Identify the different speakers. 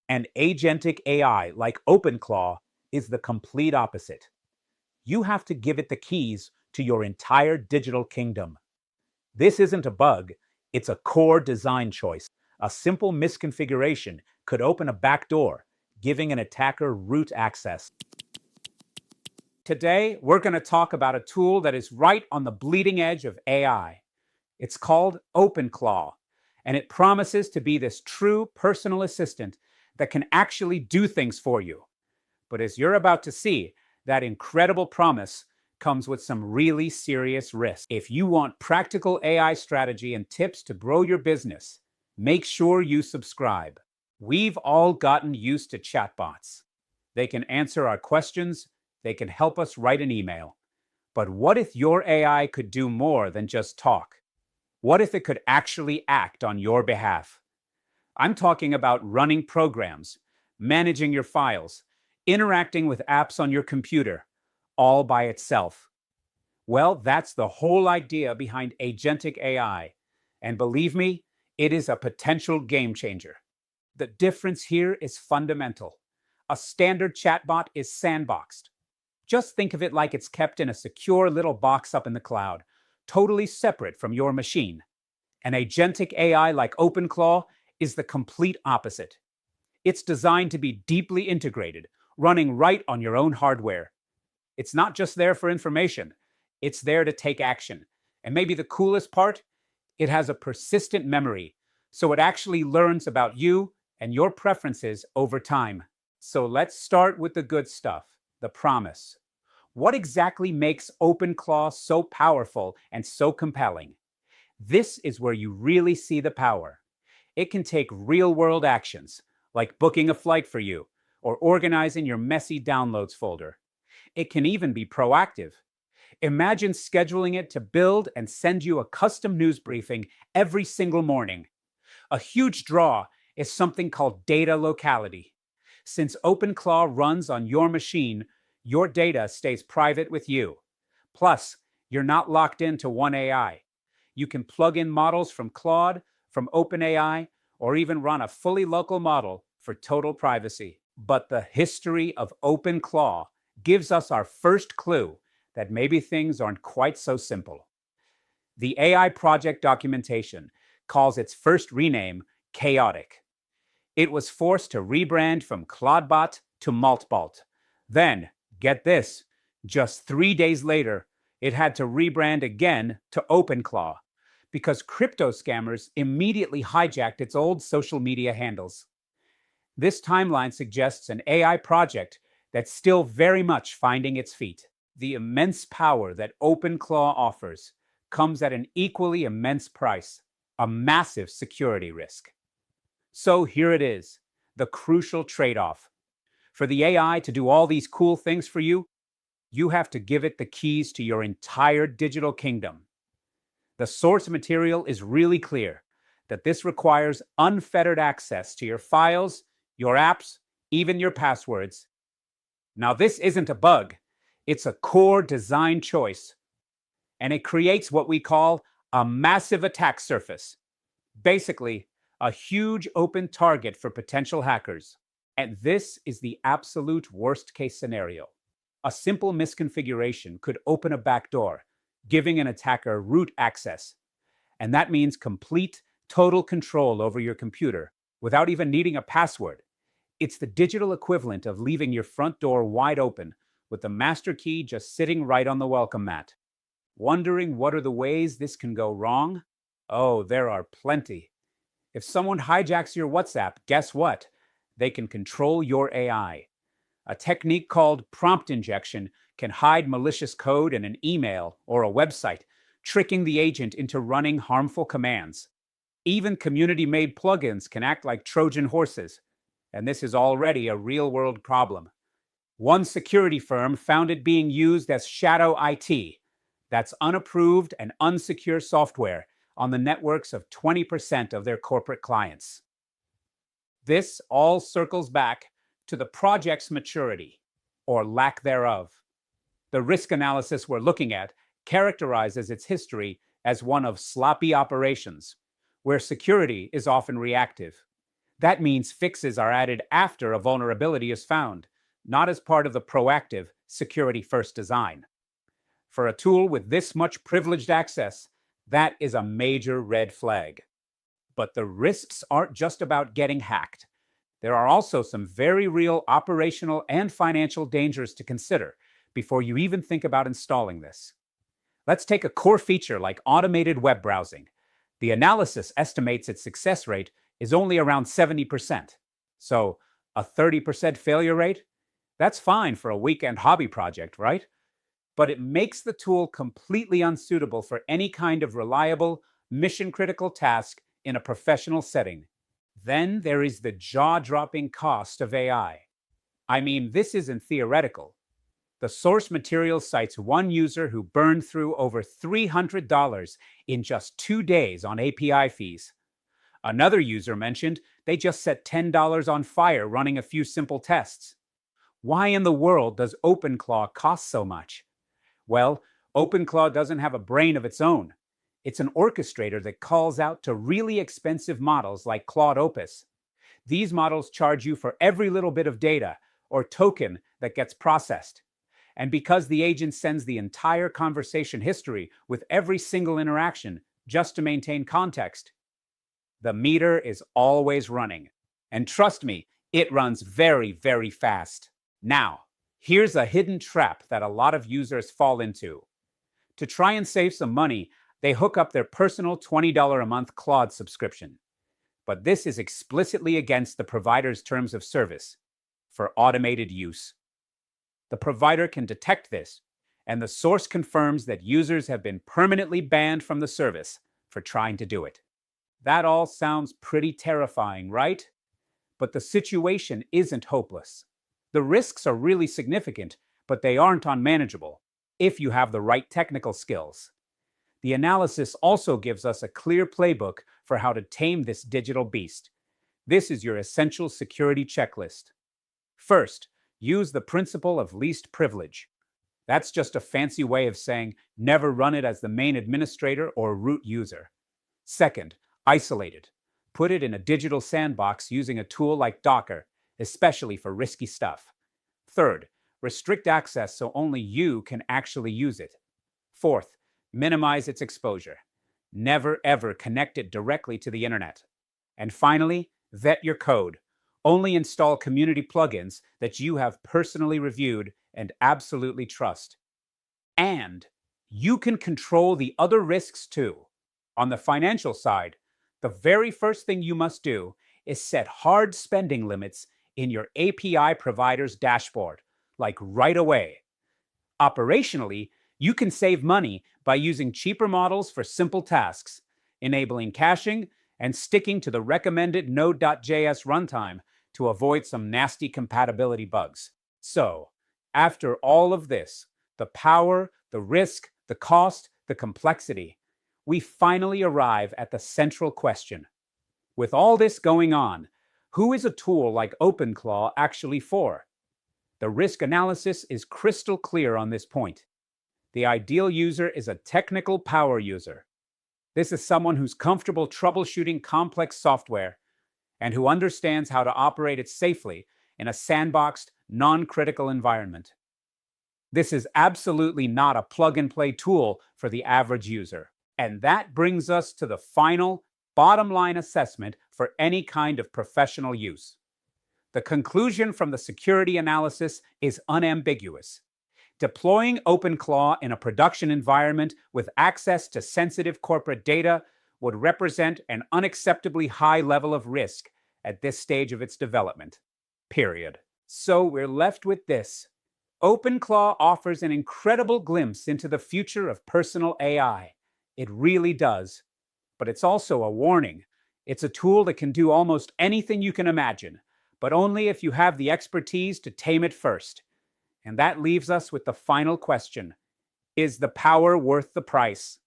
Speaker 1: And agentic AI, like OpenClaw, is the complete opposite. You have to give it the keys to your entire digital kingdom. This isn't a bug, it's a core design choice. A simple misconfiguration could open a backdoor, giving an attacker root access. Today, we're going to talk about a tool that is right on the bleeding edge of AI. It's called OpenClaw, and it promises to be this true personal assistant that can actually do things for you. But as you're about to see, that incredible promise comes with some really serious risks. If you want practical AI strategy and tips to grow your business, make sure you subscribe. We've all gotten used to chatbots. They can answer our questions, they can help us write an email. But what if your AI could do more than just talk? What if it could actually act on your behalf? I'm talking about running programs, managing your files, interacting with apps on your computer, all by itself. Well, that's the whole idea behind agentic AI. And believe me, it is a potential game changer. The difference here is fundamental. A standard chatbot is sandboxed. Just think of it like it's kept in a secure little box up in the cloud, totally separate from your machine. An agentic AI like OpenClaw is the complete opposite. It's designed to be deeply integrated, running right on your own hardware. It's not just there for information, it's there to take action. And maybe the coolest part, it has a persistent memory, so it actually learns about you and your preferences over time. So let's start with the good stuff, the promise. What exactly makes OpenClaw so powerful and so compelling? This is where you really see the power. It can take real-world actions, like booking a flight for you or organizing your messy downloads folder. It can even be proactive. Imagine scheduling it to build and send you a custom news briefing every single morning. A huge draw is something called data locality. Since OpenClaw runs on your machine, your data stays private with you. Plus, you're not locked into one AI. You can plug in models from Claude, from OpenAI, or even run a fully local model for total privacy. But the history of OpenClaw gives us our first clue that maybe things aren't quite so simple. The AI project documentation calls its first rename chaotic. It was forced to rebrand from Claudebot to Maltbot. Then, get this, just 3 days later, it had to rebrand again to OpenClaw because crypto scammers immediately hijacked its old social media handles. This timeline suggests an AI project that's still very much finding its feet. The immense power that OpenClaw offers comes at an equally immense price, a massive security risk. So here it is, the crucial trade-off. For the AI to do all these cool things for you, you have to give it the keys to your entire digital kingdom. The source material is really clear that this requires unfettered access to your files, your apps, even your passwords. Now, this isn't a bug. It's a core design choice, and it creates what we call a massive attack surface. Basically, a huge open target for potential hackers. And this is the absolute worst-case scenario. A simple misconfiguration could open a backdoor, giving an attacker root access. And that means complete, total control over your computer without even needing a password. It's the digital equivalent of leaving your front door wide open with the master key just sitting right on the welcome mat. Wondering what are the ways this can go wrong? Oh, there are plenty. If someone hijacks your WhatsApp, guess what? They can control your AI. A technique called prompt injection can hide malicious code in an email or a website, tricking the agent into running harmful commands. Even community-made plugins can act like Trojan horses, and this is already a real-world problem. One security firm found it being used as shadow IT. That's unapproved and unsecure software on the networks of 20% of their corporate clients. This all circles back to the project's maturity, or lack thereof. The risk analysis we're looking at characterizes its history as one of sloppy operations, where security is often reactive. That means fixes are added after a vulnerability is found, not as part of the proactive security-first design. For a tool with this much privileged access, that is a major red flag. But the risks aren't just about getting hacked. There are also some very real operational and financial dangers to consider before you even think about installing this. Let's take a core feature like automated web browsing. The analysis estimates its success rate is only around 70%. So, a 30% failure rate? That's fine for a weekend hobby project, right? But it makes the tool completely unsuitable for any kind of reliable, mission-critical task in a professional setting. Then there is the jaw-dropping cost of AI. I mean, this isn't theoretical. The source material cites one user who burned through over $300 in just 2 days on API fees. Another user mentioned they just set $10 on fire running a few simple tests. Why in the world does OpenClaw cost so much? Well, OpenClaw doesn't have a brain of its own. It's an orchestrator that calls out to really expensive models like Claude Opus. These models charge you for every little bit of data or token that gets processed. And because the agent sends the entire conversation history with every single interaction just to maintain context, the meter is always running. And trust me, it runs very, very fast. Now, here's a hidden trap that a lot of users fall into. To try and save some money, they hook up their personal $20 a month Claude subscription. But this is explicitly against the provider's terms of service for automated use. The provider can detect this, and the source confirms that users have been permanently banned from the service for trying to do it. That all sounds pretty terrifying, right? But the situation isn't hopeless. The risks are really significant, but they aren't unmanageable if you have the right technical skills. The analysis also gives us a clear playbook for how to tame this digital beast. This is your essential security checklist. First, use the principle of least privilege. That's just a fancy way of saying never run it as the main administrator or root user. Second, isolate it. Put it in a digital sandbox using a tool like Docker, especially for risky stuff. Third, restrict access so only you can actually use it. Fourth, minimize its exposure. Never ever connect it directly to the internet. And finally, vet your code. Only install community plugins that you have personally reviewed and absolutely trust. And you can control the other risks too. On the financial side, the very first thing you must do is set hard spending limits in your API provider's dashboard, like right away. Operationally, you can save money by using cheaper models for simple tasks, enabling caching, and sticking to the recommended Node.js runtime to avoid some nasty compatibility bugs. So, after all of this, the power, the risk, the cost, the complexity, we finally arrive at the central question. With all this going on, who is a tool like OpenClaw actually for? The risk analysis is crystal clear on this point. The ideal user is a technical power user. This is someone who's comfortable troubleshooting complex software and who understands how to operate it safely in a sandboxed, non-critical environment. This is absolutely not a plug-and-play tool for the average user. And that brings us to the final, bottom-line assessment for any kind of professional use. The conclusion from the security analysis is unambiguous. Deploying OpenClaw in a production environment with access to sensitive corporate data would represent an unacceptably high level of risk at this stage of its development. Period. So we're left with this. OpenClaw offers an incredible glimpse into the future of personal AI. It really does. But it's also a warning. It's a tool that can do almost anything you can imagine, but only if you have the expertise to tame it first. And that leaves us with the final question. Is the power worth the price?